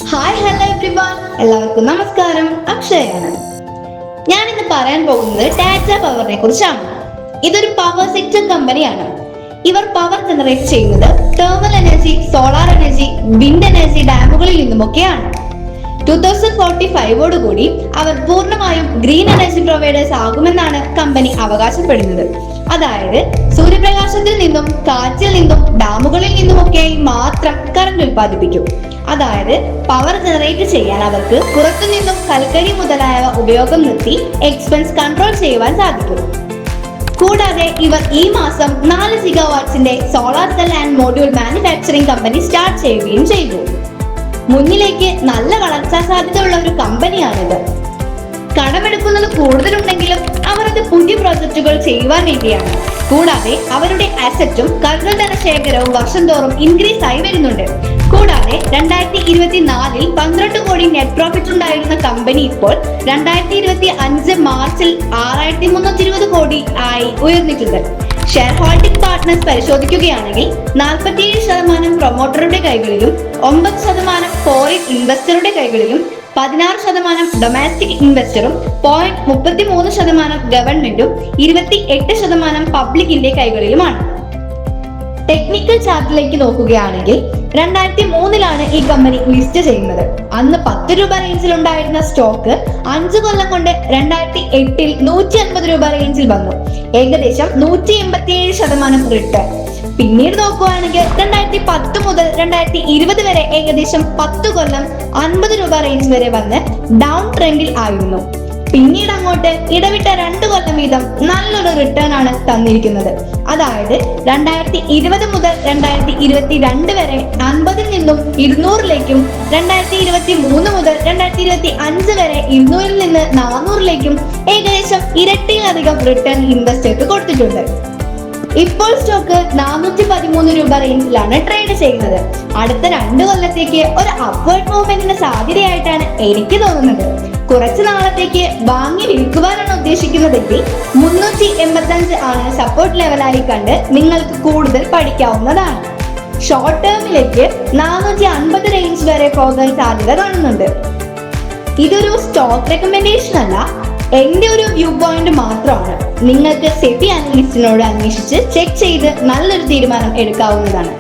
Hi hello everyone, എല്ലാവർക്കും നമസ്കാരം. അക്ഷയാണ്. ഞാൻ ഇന്ന് പറയാൻ പോകുന്നത് ടാറ്റ പവറിനെ കുറിച്ചാണ്. ഇതൊരു പവർ സെക്ടർ കമ്പനിയാണ്. ഇവർ പവർ ജനറേറ്റ് ചെയ്യുന്നത് thermal energy, solar energy, wind energy ഡാമുകളിൽ നിന്നുമൊക്കെയാണ്. 2045 കൂടി അവർ പൂർണ്ണമായും ഗ്രീൻ എനർജി പ്രൊവൈഡേഴ്സ് ആകുമെന്നാണ് കമ്പനി അവകാശപ്പെടുന്നത്. അതായത് സൂര്യപ്രകാശത്തിൽ നിന്നും കാറ്റിൽ നിന്നും ഡാമുകളിൽ നിന്നുമൊക്കെയായി മാത്രം കറണ്ട് ഉൽപ്പാദിപ്പിക്കും. അതായത് പവർ ജനറേറ്റ് ചെയ്യാൻ അവർക്ക് പുറത്തുനിന്നും കൽക്കരി മുതലായവ ഉപയോഗം നിർത്തി എക്സ്പെൻസ് കൺട്രോൾ ചെയ്യുവാൻ സാധിക്കും. കൂടാതെ ഇവർ ഈ മാസം 4 ഗിഗാവാട്ട്സിന്റെ solar cell and module manufacturing company start ചെയ്യുകയും ചെയ്തു. മുന്നിലേക്ക് നല്ല വളർച്ചാ സാധ്യതയുള്ള ഒരു കമ്പനിയാണിത്. കടമെടുക്കുന്നത് കൂടുതലുണ്ടെങ്കിലും അവർ അത് പുതിയ പ്രോജക്റ്റുകൾ ചെയ്യുവാൻ വേണ്ടിയാണ്. കൂടാതെ അവരുടെ അസറ്റും കരുതൽ ധനശേഖരവും വർഷം തോറും ഇൻക്രീസ് ആയി വരുന്നുണ്ട്. കൂടാതെ 2024 12 കോടി നെറ്റ് പ്രോഫിറ്റ് ഉണ്ടായിരുന്ന കമ്പനി ഇപ്പോൾ 2025 മാർച്ചിൽ 6320 കോടി ആയി ഉയർന്നിട്ടുണ്ട്. ഷെയർ ഹോൾഡിംഗ് പാർട്ട്നേഴ്സ് പരിശോധിക്കുകയാണെങ്കിൽ 47% പ്രൊമോട്ടറുടെ കൈകളിലും 9% ഫോറിൻ ഇൻവെസ്റ്ററുടെ കൈകളിലും 16% ഡൊമസ്റ്റിക് ഇൻവെസ്റ്ററും 0.33% ഗവൺമെന്റും 28% പബ്ലിക്കിന്റെ കൈകളിലുമാണ്. ടെക്നിക്കൽ ചാർട്ടിലേക്ക് നോക്കുകയാണെങ്കിൽ 2003 ഈ കമ്പനി ലിസ്റ്റ് ചെയ്യുന്നത്. അന്ന് 10 രൂപ റേഞ്ചിൽ ഉണ്ടായിരുന്ന സ്റ്റോക്ക് 5 കൊല്ലം കൊണ്ട് 2008 150 രൂപ റേഞ്ചിൽ വന്നു. ഏകദേശം 187% റിട്ടേൺ. പിന്നീട് നോക്കുകയാണെങ്കിൽ 2010 മുതൽ 2020 വരെ ഏകദേശം 10 കൊല്ലം 50 രൂപ റേഞ്ച് വരെ വന്ന് ഡൗൺ ട്രെൻഡിൽ ആയിരുന്നു. പിന്നീട് അങ്ങോട്ട് ഇടവിട്ട 2 കൊല്ലം വീതം നല്ലൊരു റിട്ടേൺ ആണ് തന്നിരിക്കുന്നത്. അതായത് 2020 മുതൽ 2022 വരെ 50 നിന്നും 200ലേക്കും 2023 മുതൽ 2025 വരെ 200 നിന്ന് 400ലേക്കും ഏകദേശം ഇരട്ടിയിലധികം റിട്ടേൺ ഇൻവെസ്റ്റേഴ്സ് കൊടുത്തിട്ടുണ്ട്. ഇപ്പോൾ സ്റ്റോക്ക് 413 രൂപ റേഞ്ചിലാണ് ട്രേഡ് ചെയ്യുന്നത്. അടുത്ത 2 കൊല്ലത്തേക്ക് ഒരു അപ്വേർഡ് മൂവ്മെന്റിന് സാധ്യതയായിട്ടാണ് എനിക്ക് തോന്നുന്നത്. കുറച്ചു നാളത്തേക്ക് വാങ്ങി വിൽക്കുവാനാണ് ഉദ്ദേശിക്കുന്നതെങ്കിൽ 385 ആണ് സപ്പോർട്ട് ലെവലായി കണ്ട് നിങ്ങൾക്ക് കൂടുതൽ പഠിക്കാവുന്നതാണ്. ഷോർട്ട് ടേമിലേക്ക് 450 റേഞ്ച് വരെ പോകാൻ സാധ്യത കാണുന്നുണ്ട്. ഇതൊരു സ്റ്റോക്ക് റെക്കമെൻഡേഷൻ അല്ല, എന്റെ ഒരു വ്യൂ പോയിന്റ് മാത്രമാണ്. നിങ്ങൾക്ക് സെബി അനലിസ്റ്റിനോട് അന്വേഷിച്ച് ചെക്ക് ചെയ്ത് നല്ലൊരു തീരുമാനം എടുക്കാവുന്നതാണ്.